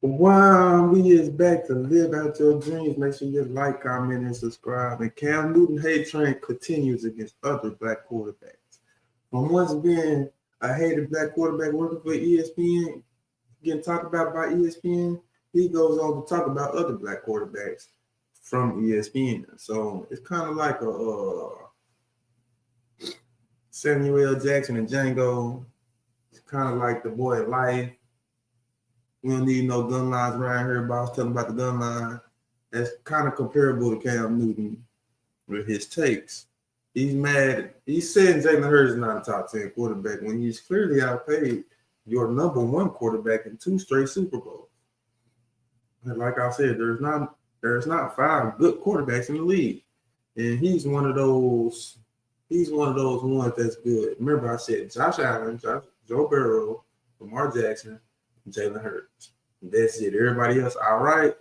Wow, we is back to live out your dreams. Make sure you like, comment, and subscribe. And Cam Newton hate train continues against other black quarterbacks. From once being a hated black quarterback working for ESPN, getting talked about by ESPN, he goes on to talk about other black quarterbacks from ESPN. So it's kind of like a Samuel L. Jackson and Django. It's kind of like the boy life. We don't need no gun lines around here. Boss telling about the gun line. That's kind of comparable to Cam Newton with his takes. He's mad. He's saying Jalen Hurts is not a top 10 quarterback when he's clearly outpaid your number one quarterback in 2 straight Super Bowls. And like I said, there's not 5 good quarterbacks in the league. And he's one of those ones that's good. Remember I said Josh Allen, Joe Burrow, Lamar Jackson, Jalen Hurts. That's it. Everybody else all right,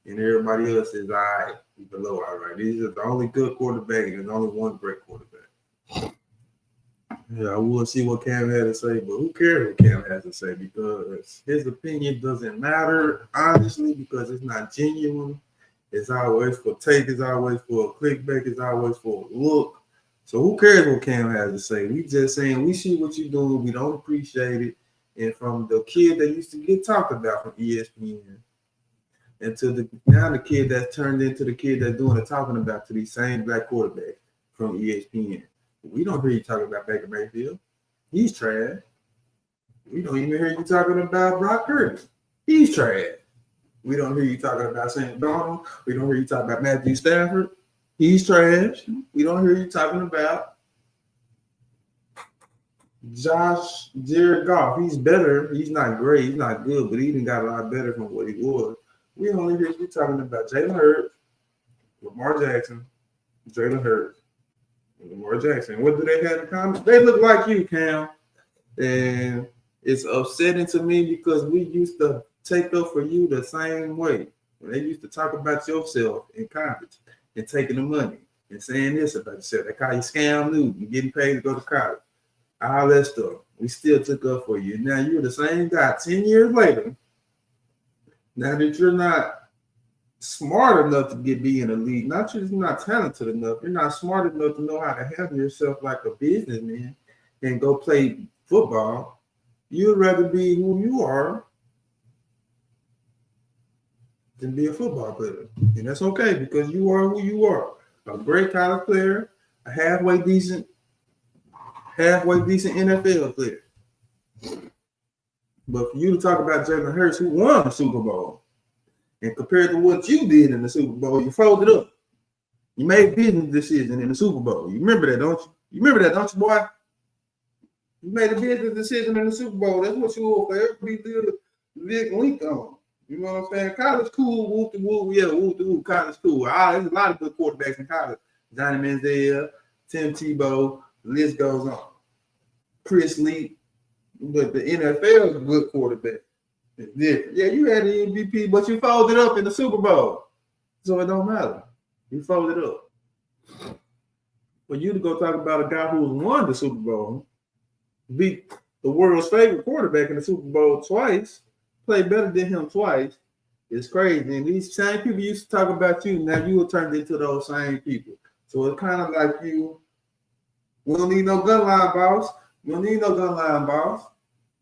and everybody else is all right, below all right. These are the only good quarterback, and there's only one great quarterback. Yeah, I will see what Cam had to say, but who cares what Cam has to say because his opinion doesn't matter, honestly, because it's not genuine. It's always for take, it's always for a clickbait, it's always for a look. So who cares what Cam has to say? We just saying we see what you're doing, we don't appreciate it. And from the kid that used to get talked about from ESPN, and to now the kid that's turned into the kid that's doing the talking about to these same black quarterbacks from ESPN. We don't hear you talking about Baker Mayfield. He's trash. We don't even hear you talking about Brock Purdy. He's trash. We don't hear you talking about Sam Darnold. We don't hear you talking about Matthew Stafford. He's trash. We don't hear you talking about Jared Goff. He's better. He's not great. He's not good, but he even got a lot better from what he was. We only hear you talking about Jalen Hurts, Lamar Jackson, Jalen Hurts, and Lamar Jackson. What do they have in common? They look like you, Cam. And it's upsetting to me because we used to take up for you the same way. When they used to talk about yourself in college and taking the money and saying this about yourself. They call you Scam Newton, getting paid to go to college. All that stuff. We still took up for you. Now you're the same guy 10 years later. Now that you're not smart enough to be in the league, not just not talented enough, you're not smart enough to know how to handle yourself like a businessman and go play football. You'd rather be who you are than be a football player. And that's okay because you are who you are. A great college player, a halfway decent NFL player. But for you to talk about Jalen Hurts, who won the Super Bowl, and compared to what you did in the Super Bowl, you folded up. You made business decision in the Super Bowl. You remember that, don't you? You remember that, don't you, boy? You made a business decision in the Super Bowl. That's what you were for everybody to link on. You know what I'm saying? College cool, whoop the whoop, yeah, whoop the whoop, college cool. There's a lot of good quarterbacks in college. Johnny Manziel, Tim Tebow, the list goes on. Chris Lee, but the NFL is a good quarterback. It's different. Yeah, you had the MVP, but you folded up in the Super Bowl. So it don't matter. You folded up. For you to go talk about a guy who's won the Super Bowl, beat the world's favorite quarterback in the Super Bowl twice, play better than him twice, it's crazy. And these same people used to talk about you, now you were turned into those same people. So it's kind of like you, we don't need no gun line, boss. We don't need no gun line, boss.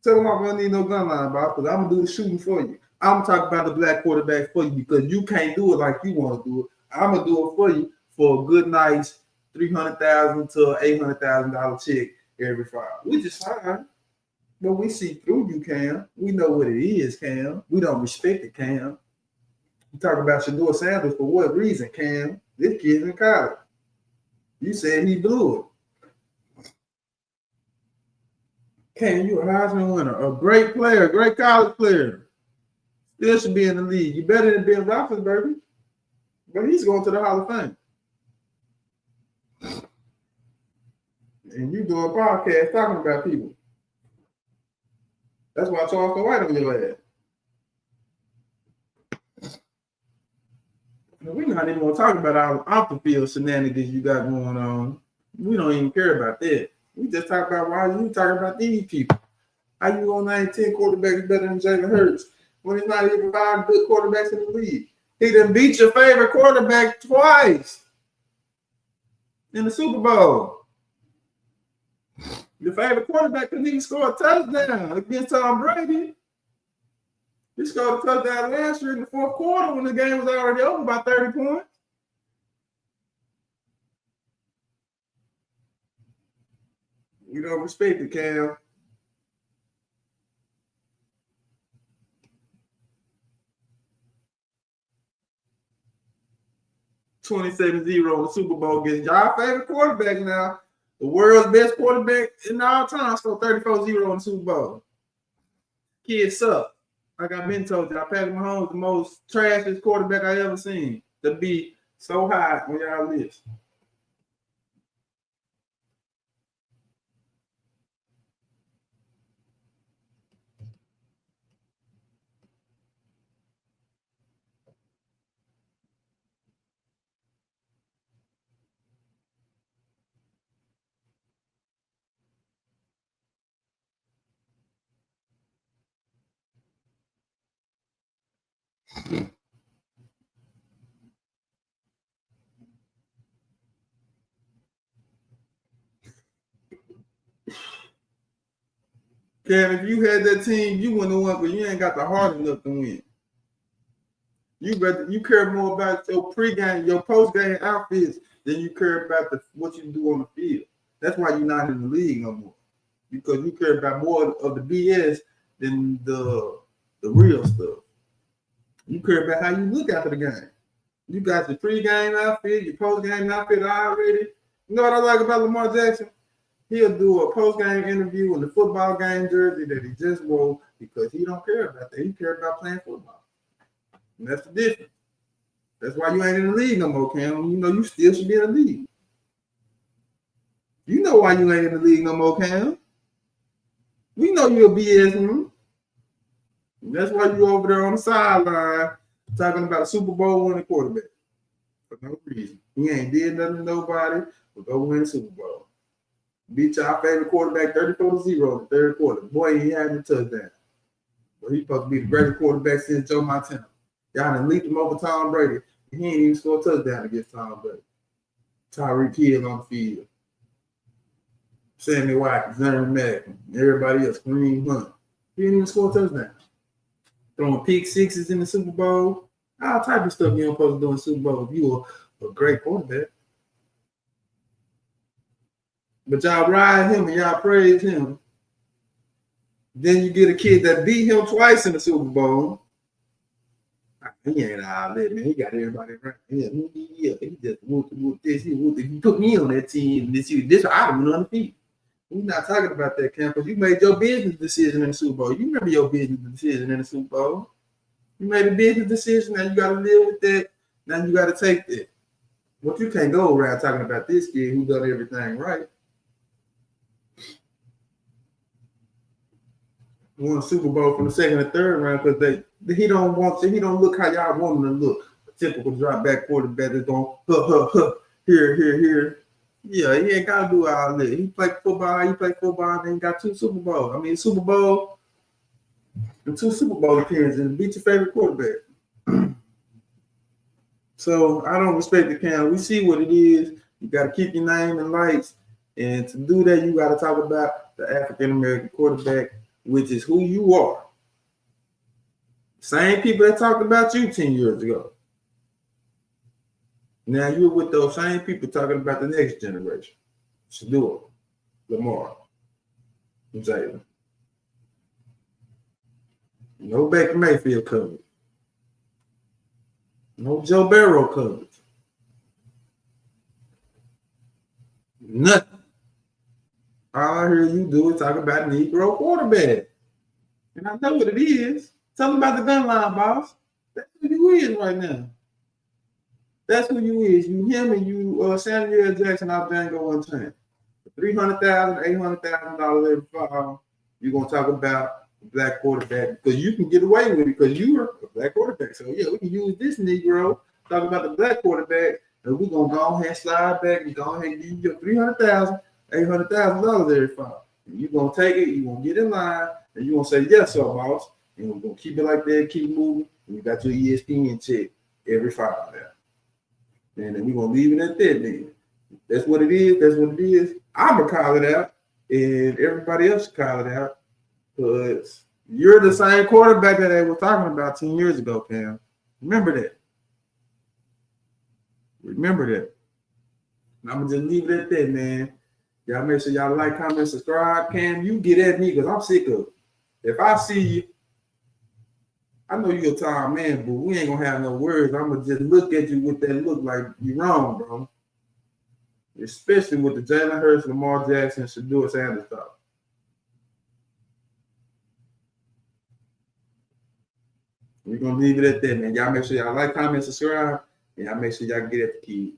Tell them I don't need no gun line, boss, because I'm going to do the shooting for you. I'm talking about the black quarterback for you because you can't do it like you want to do it. I'm going to do it for you for a good, nice $300,000 to $800,000 check every Friday, which is fine. But we see through you, Cam. We know what it is, Cam. We don't respect it, Cam. You talk about Shador Sanders for what reason, Cam? This kid's in college. You said he blew it. Cam, you a Heisman winner, a great player, a great college player. Still should be in the league. You better than Ben Roethlisberger, but he's going to the Hall of Fame. And you doing a podcast talking about people. That's why Charles White on your ass. We're not even going to talk about our off the field shenanigans you got going on. We don't even care about that. We just talk about why you talking about these people. How you gonna name 10 quarterbacks better than Jalen Hurts when he's not even 5 good quarterbacks in the league. He done beat your favorite quarterback twice in the Super Bowl. Your favorite quarterback couldn't even score a touchdown against Tom Brady. He scored a touchdown last year in the fourth quarter when the game was already over by 30 points. You don't respect it, Cam. 27-0 in the Super Bowl against y'all favorite quarterback now. The world's best quarterback in all time scored 34-0 in the Super Bowl. Kids suck. Like I've been told you, Patrick Mahomes, the most trashiest quarterback I ever seen. To be so high on y'all list. Cam, if you had that team, you wouldn't have won, but you ain't got the heart enough to win. You care more about your pregame, your postgame outfits than you care about what you do on the field. That's why you're not in the league no more. Because you care about more of the BS than the real stuff. You care about how you look after the game. You got your pregame outfit, your postgame outfit already. You know what I like about Lamar Jackson? He'll do a post-game interview in the football game jersey that he just wore because he don't care about that. He cares about playing football. And that's the difference. That's why you ain't in the league no more, Cam. You know you still should be in the league. You know why you ain't in the league no more, Cam. We know you're a BS. That's why you over there on the sideline talking about a Super Bowl winning quarterback. For no reason. He ain't did nothing to nobody but go win the Super Bowl. Beat y'all favorite quarterback 34-0 in the third quarter. Boy, he had a touchdown. But he's supposed to be the greatest quarterback since Joe Montana. Y'all done leaped him over Tom Brady. And he ain't even scored a touchdown against Tom Brady. Tyreek Hill on the field. Sammy Watkins, Aaron Madden, everybody else, Kareem Hunt. He didn't even score a touchdown. Throwing pick sixes in the Super Bowl. All type of stuff you don't supposed to do in the Super Bowl if you a great quarterback. But y'all ride him and y'all praise him. Then you get a kid that beat him twice in the Super Bowl. He ain't all that, man. He got everybody right. Yeah, he just whooped this. He put me on that team. This I would on the feet. We're not talking about that, Cam, because you made your business decision in the Super Bowl. You remember your business decision in the Super Bowl. You made a business decision. Now you got to live with that. Now you got to take that. But you can't go around talking about this kid who done everything right. Won Super Bowl from the second and third round because he don't look how y'all want him to look. A typical drop back quarterback that's going here. Yeah, he ain't gotta do all that. He played football, and then he got 2 Super Bowls. I mean, Super Bowl and 2 Super Bowl appearances and beat your favorite quarterback. So I don't respect the Cam. We see what it is. You got to keep your name in lights, and to do that, you got to talk about the African American quarterback, which is who you are. Same people that talked about you 10 years ago. Now you're with those same people talking about the next generation. Shador, Lamar, and Jalen. No Baker Mayfield coverage. No Joe Burrow coverage. Nothing. All I hear you do is talk about Negro quarterback. And I know what it is. Tell them about the gun line, boss. That's who you is right now. That's who you is. You him and you Samuel Jackson out Django Unchained. $300,000, $800,000 every fall. You're gonna talk about black quarterback because you can get away with it because you are a black quarterback. So yeah, we can use this Negro, talk about the black quarterback, and we're gonna go ahead and slide back and go ahead and give you your $300,000, $800,000 every fall. And you're gonna take it, you're gonna get in line, and you're gonna say, yes, sir, boss. And we're gonna keep it like that, keep moving. And you got your ESPN check every 5 hours. And then we're gonna leave it at that then. That's what it is, that's what it is. I'ma call it out, and everybody else should call it out. Because you're the same quarterback that they were talking about 10 years ago, Cam. Remember that. Remember that. And I'm gonna just leave it at that, man. Y'all make sure y'all like, comment, subscribe. Cam, you get at me because I'm sick of it. If I see you, I know you're a tall man, but we ain't gonna have no words. I'm gonna just look at you with that look like you wrong, bro. Especially with the Jalen Hurts, Lamar Jackson, Shedeur Sanders stuff. We're gonna leave it at that, man. Y'all make sure y'all like, comment, subscribe, and y'all make sure y'all get at the key.